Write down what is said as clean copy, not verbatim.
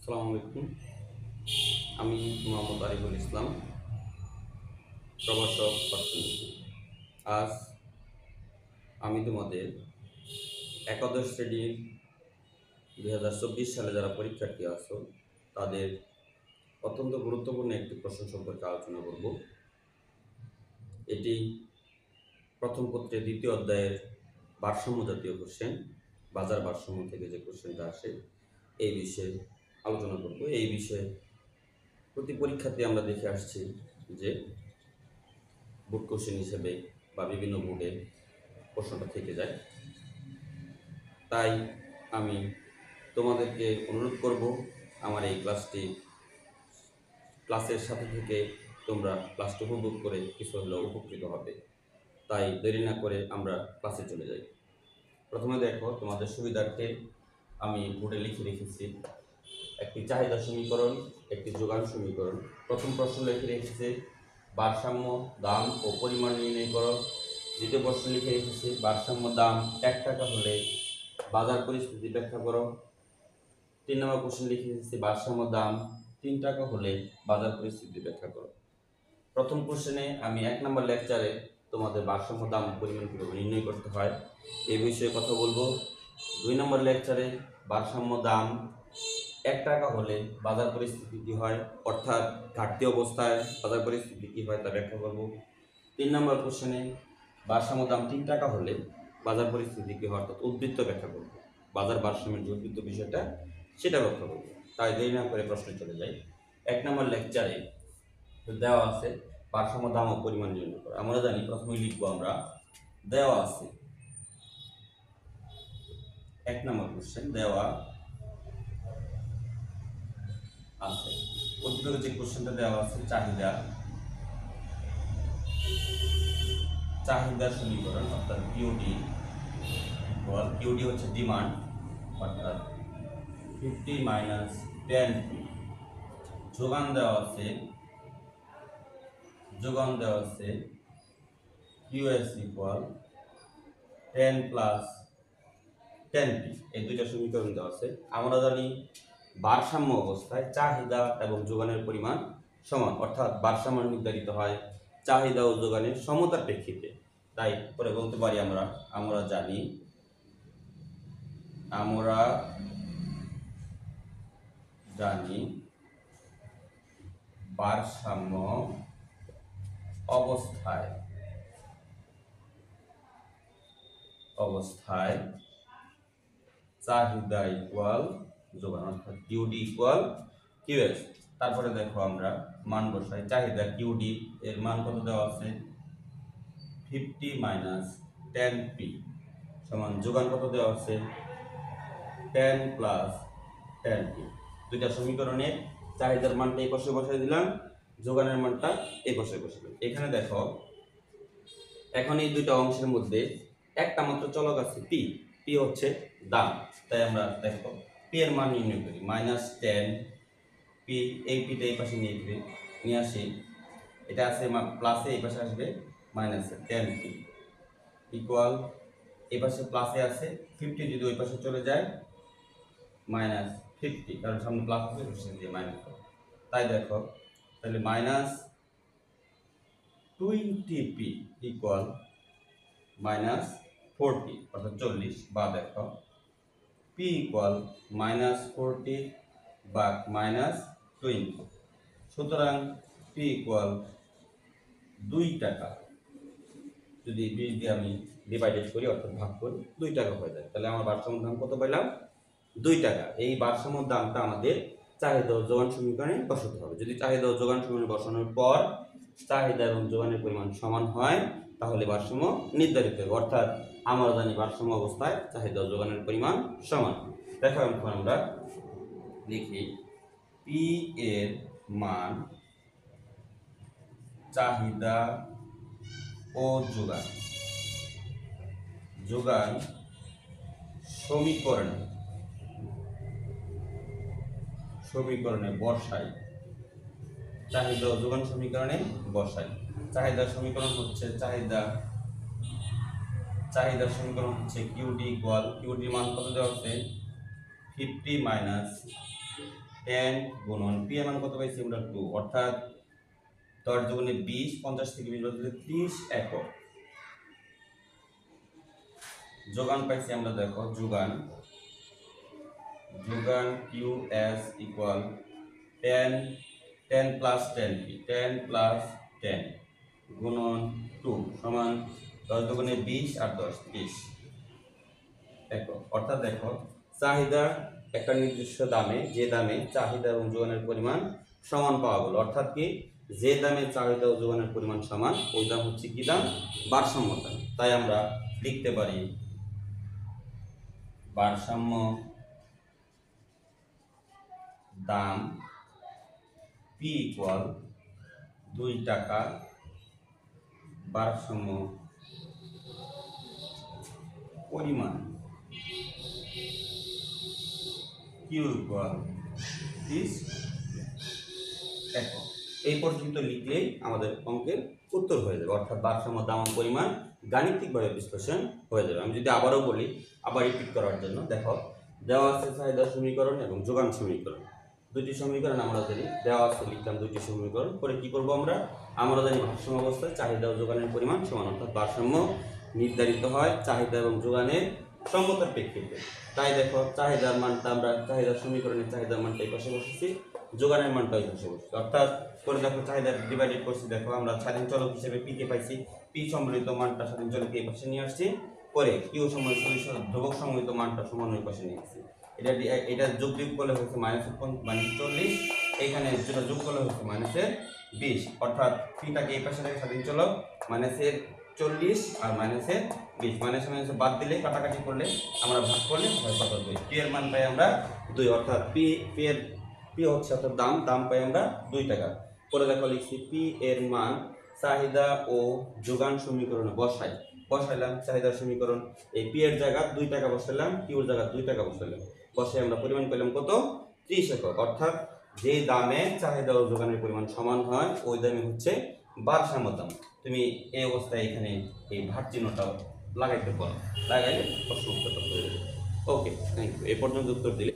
আসসালামু আলাইকুম। আমি মোহাম্মদ আরিফুল ইসলাম, প্রভাষক অর্থনীতি। আজ আমি তোমাদের একাদশ শ্রেণীর 2024 সালে যারা পরীক্ষার্থী আছো তাদের অত্যন্ত গুরুত্বপূর্ণ একটি প্রশ্ন সম্পর্কে আলোচনা করব। এটি প্রথম পত্রের দ্বিতীয় অধ্যায়ের ভারসাম্য জাতীয় কোশ্চেন, বাজার ভারসাম্য থেকে যে কোশ্চেনটা আসে এই বিষয়ে আলোচনা করব। এই বিষয়ে প্রতি পরীক্ষাতে আমরা দেখে আসছি যে বোর্ড কোশ্চেন হিসেবে বা বিভিন্ন বোর্ডে প্রশ্নটা থেকে যায়। তাই আমি তোমাদেরকে অনুরোধ করব আমার এই ক্লাসের সাথে থেকে তোমরা ক্লাসটি উপভোগ করে কিছু হলেও উপকৃত হবে। তাই দেরি না করে আমরা ক্লাসে চলে যাই। প্রথমে দেখো, তোমাদের সুবিধার্থে আমি বোর্ডে লিখে রেখেছি একটি চাহিদা সমীকরণ, একটি যোগান সমীকরণ। প্রথম প্রশ্ন লিখে রেখেছে ভারসাম্য দাম ও পরিমাণ নির্ণয় করো। দ্বিতীয় প্রশ্ন লিখে রেখেছি ভারসাম্য দাম 1 টাকা হলে বাজার পরিস্থিতি ব্যাখ্যা করো। 3 নম্বর কোশ্চেন লিখে রেখেছি ভারসাম্য দাম 3 টাকা হলে বাজার পরিস্থিতি ব্যাখ্যা করো। প্রথম কোশ্চেনে আমি 1 নম্বর লেকচারে তোমাদের ভারসাম্য দাম পরিমাণ কিভাবে নির্ণয় করতে হয় এই বিষয়ে কথা বলবো। 2 নম্বর লেকচারে ভারসাম্য দাম 1 টাকা হলে বাজার পরিস্থিতি কী হয়, অর্থাৎ ঘাটতি অবস্থায় বাজার পরিস্থিতি কী হয় তা ব্যাখ্যা করব। 3 নম্বর কোশ্চেনে ভারসাম্য দাম 3 টাকা হলে বাজার পরিস্থিতি কী হয়, অর্থাৎ উদ্বৃত্ত ব্যাখ্যা করব। বাজার ভারসাম্যের যে উদ্বৃত্ত বিষয়টা সেটা ব্যাখ্যা করব। তাই দেরি না করে প্রশ্নে চলে যাই। 1 নম্বর লেকচারে দেওয়া আছে ভারসাম্য দাম ও পরিমাণ নির্ণয় করা। আমরা জানি প্রথমে লিখবো আমরা দেওয়া আছে 1 নম্বর কোশ্চেন দেওয়া আছে। উদ্দীপকে যে কোশ্চেনটা দেওয়া আছে চাহিদা সমীকরণ, অর্থাৎ কিউডি হচ্ছে ডিমান্ড, অর্থাৎ 50 মাইনাস 10p। যোগান দেওয়া আছে QS ইকুয়াল 10 প্লাস 10p। এই দুইটা সমীকরণ দেওয়া আছে। আমরা জানি ভারসাম্য অবস্থায় চাহিদা এবং যোগানের পরিমাণ সমান, অর্থাৎ ভারসাম্য নির্ধারিত হয় চাহিদা ও যোগানের সমতার প্রেক্ষিতে। তাই পরে বলতে পারি আমরা জানি ভারসাম্য অবস্থায় চাহিদা ইকুয়াল যোগান, অর্থাৎ কিউডি ইকুয়াল কিউএস। তারপরে দেখো আমরা মান বসাই। চাহিদা কিউডি এর মান কত দেওয়া আছে 50 মাইনাস 10p সমান যোগান কত দেওয়া আছে 10 প্লাস 10p। দুইটা সমীকরণে চাহিদার মানটা এই পাশে বসাই দিলাম, যোগানের মানটা এই পাশে বসাই দিলাম। এখানে দেখো এখন এই দুইটা অংশের মধ্যে একটা মাত্র চলক আছে পি হচ্ছে দাম। তাই আমরা দেখো পি এর মান নির্ণয় করি -10p। এই পিটা এই পাশে নিয়ে আসি, এটা আছে প্লাসে, এই পাশে আসবে মাইনাসে 10p ইকুয়াল এই পাশে প্লাসে আছে 50, যদি ওই পাশে চলে যায় -50, কারণ সামনে প্লাস আছে দিয়ে মাইনাস। তাই দেখো তাহলে -20p ইকুয়াল -40, অর্থাৎ 40, বা দেখো p ইকুয়াল -40 বা -20। সুতরাং p ইকুয়াল 2 টাকা। যদি 20 দিয়ে আমি ডিভাইডেড করি, অর্থাৎ ভাগ করি, 2 টাকা হয়ে যায়। তাহলে আমার ভারসাম্য দাম কত পেলাম 2 টাকা। এই ভারসাম্য দামটা আমাদের চাহিদা ও যোগান সমীকরণে বসাতে হবে। যদি চাহিদা ও যোগান সমীকরণে বসানোর পর চাহিদা এবং যোগানের পরিমাণ সমান হয় তাহলে ভারসাম্য নির্ধারিত হবে, অর্থাৎ আমরা জানি ভারসাম্য অবস্থায় চাহিদা ও যোগানের পরিমাণ সমান। দেখো এখন আমরা লিখি পি এর মান চাহিদা ও যোগান সমীকরণে বসাই। চাহিদা ও যোগান সমীকরণে বসাই। চাহিদার সমীকরণ হচ্ছে চাহিদার সমীকরণ হচ্ছে কিউডি ইকুয়াল, কিউডির মান কত দেওয়া আছে 50 মাইনাস 10 গুণন পি এর মান কত পাইছি আমরা 2, অর্থাৎ 10 দুগুণে 20, 50 থেকে 20 বাদ দিলে 30 একক। যোগান পাইছি আমরা, দেখো যোগান QS ইকুয়াল 10 প্লাস 10 কি 10 প্লাস 10 গুণন 2 সমান 10 দুগুণে 20 আর 10 30 একক। অর্থাৎ দেখো চাহিদা একটা নির্দিষ্ট দামে, যে দামে চাহিদা এবং যোগানের পরিমাণ সমান পাওয়া গেল, অর্থাৎ কি যে দামে চাহিদা ও যোগানের পরিমাণ সমান ওই দাম হচ্ছে কি দাম, ভারসাম্য দাম। তাই আমরা লিখতে পারি ভারসাম্য দাম পি ইকুয়াল 2 টাকা, ভারসাম্য পরিমাণ কিউ ইকুয়াল 30 একক। এই পর্যন্ত লিখলেই আমাদের অঙ্কের উত্তর হয়ে যাবে, অর্থাৎ ভারসাম্য দাম ও পরিমাণ গাণিতিকভাবে বিশ্লেষণ হয়ে যাবে। আমি যদি আবারও বলি, আবার রিপিট করার জন্য, দেখো দেওয়া আছে চাহিদা সমীকরণ এবং যোগান সমীকরণ, দুটি সমীকরণ আমরা জানি, দেওয়া আছে লিখলাম দুটি সমীকরণ, পরে কি করব আমরা জানি ভারসাম্য অবস্থায় চাহিদা ও যোগানের পরিমাণ সমান, অর্থাৎ ভারসাম্য নির্ধারিত হয় চাহিদা এবং যোগানের সম্মতার প্রেক্ষিতে। তাই দেখো চাহিদার মানটা আমরা চাহিদার সমীকরণের চাহিদার মানটা এই পাশে বসেছি, যোগানের মানটা এই পাশে বসেছি, অর্থাৎ করে দেখো চাহিদা ডিভাইডেড করছি, দেখো আমরা স্বাধীন চলক হিসেবে পি কে পাইছি, পি সম্মিলিত মানটা স্বাধীন চলকে এই পাশে নিয়ে আসছি, পরে কিউ সম্মিলিত ধ্রুবক সম্মিলিত মানটা সমান ওই পাশে নিয়ে আসছি। এটা যোগ বিয়োগ করলে হচ্ছে -40, এখানে যেটা যোগ করলে হচ্ছে -20, অর্থাৎ পিটাকে এই পাশে থেকে স্বাধীন চলক -40 আর -20, মাইনাসে মাইনাসে বাদ দিলে কাটাকাটি করলে আমরা ভাগ করলে হয় কত 2, পি এর মান পাই আমরা 2, অর্থাৎ পি হচ্ছে অর্থাৎ দাম পাই আমরা 2 টাকা। পরে দেখো লিখছি পি এর মান চাহিদা ও যোগান সমীকরণে বসাইলাম চাহিদার সমীকরণ, এই পি এর জায়গা 2 টাকা বসাইলাম, কিউর জায়গা 2 টাকা বসাইলাম, বসে আমরা পরিমাণ পেলাম কত 30 একক, অর্থাৎ যে দামে চাহিদা ও যোগানের পরিমাণ সমান হয় ওই দামে হচ্ছে ভারসাম্য দাম। তুমি এই অবস্থায় এখানে এই ভার চিহ্নটা লাগাইতে পারো, লাগাইলে প্রশ্ন উত্তরটা হয়ে যাবে। ওকে, থ্যাংক ইউ। এই পর্যন্ত উত্তর দিলে